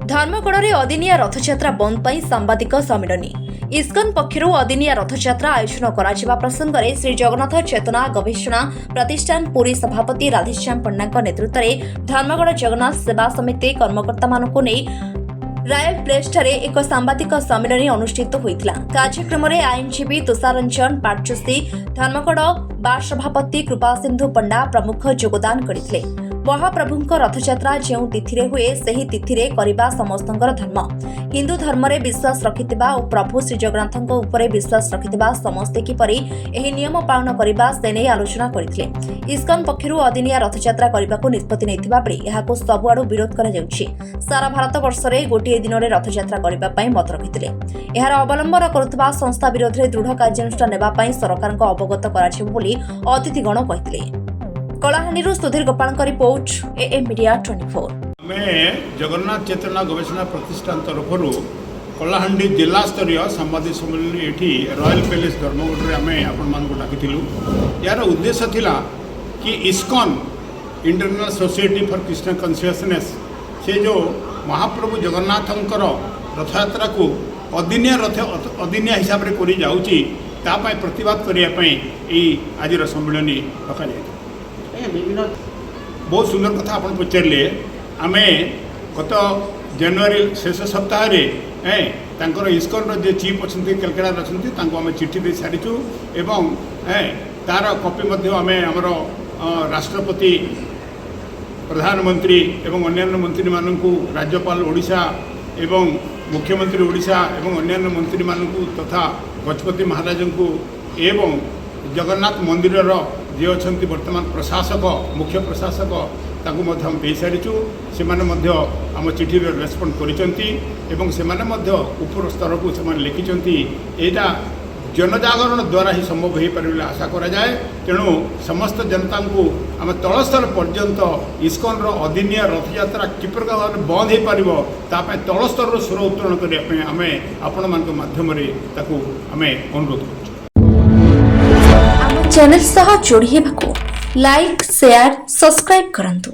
धर्मगढ़ अदिनिया रथयात्रा बंद पर सांबादिक सम्मिलनी इस्कन पक्षर अदिनिया रथयात्रा आयोजन करा प्रसंग में श्री जगन्नाथ चेतना गवेषणा प्रतिष्ठान पुरी सभापति राधेश्याम पंडा नेतृत्व में धर्मगढ़ जगन्नाथ सेवा समिति कर्मकर्ता मानक रॉयल प्लेस ठारे एक सांबादिक सम्मिलनी अनुष्ठित होता। कार्यक्रम में आईनजीवी तुषार रंजन पाटचुसी धर्मगढ़ बार सभापति कृपा सिंधु पंडा प्रमुख योगदान करते। महाप्रभुंक रथयात्रा जो तिथि हुए से तिथि करने समस्तंकर धर्म हिंदू धर्म में विश्वास रखिथिबा और प्रभु श्री जगन्नाथ उपरे विश्वास रखिथिबा समस्ते किपरि एही नियम पालन करबा से नहीं आलोचना करथिले। इस्कन पक्षरु अदिनिया रथयात्रा करने को निष्पत्ति नैथिबा बेले एहाको सबुआडु विरोध करा जाउछि। सारा भारत वर्ष में गोटे दिन में रथयात्रा करबा पई मत रखिथिले। एहार अवलंबन करुवा संस्था विरोध में दृढ़ कार्यानुष्ठान नेबा पई सरकार को अवगत कराजिबो बोली अतिथिगण कहिथिले। Kalahandi Sudhir Gopal report AM media 24। मैं जगन्नाथ चेतना गवेषणा प्रतिष्ठान तरफ कलाहांडी जिला स्तरीय सांबादिक सम्मेलन ये रॉयल पैलेस धर्मगढ़ में आपण मान डाकिलु। यार उद्देश्य थिला कि ISKCON international society for Christian consciousness से जो महाप्रभु जगन्नाथंकर रथयात्रा को अदिनिया हिसाब से करी जाउची तापाई प्रतिवाद करने आज सम्मेलन रखा जाए। बहुत सुंदर कथा आप पचारे आम गत जनवरी शेष सप्ताह इस्कन जो चीफ अच्छा कलकत्ता अच्छा आम चिठी दे सारीचु एवं तार कॉपी आमर राष्ट्रपति प्रधानमंत्री एवं अन्यान्य मंत्री मानू राज्यपाल ओडिशा एवं मुख्यमंत्री ओडिशा एवं अन्यान्य मंत्री मानू तथा गजपति महाराज को एवं जगन्नाथ मंदिर जे अच्छा वर्तमान प्रशासक मुख्य प्रशासक ताकू दे सारीचु से आम चिठी रेस्पॉन्ड कर ऊपर स्तर को लिखिं यहाँ जनजागरण द्वारा ही संभव हो पारे आशा करा जाए। तेणु समस्त जनता को आम तल स्तर पर्यंत इस्कन अदिनिया रथयात्रा कि प्रकार बंद हो पार तल स्तर स्वर उत्तोलन करने आम आपण मान माध्यम अनुरोध कर चैनल सह जोड़ी हेबाकु लाइक शेयर सब्सक्राइब करंतु।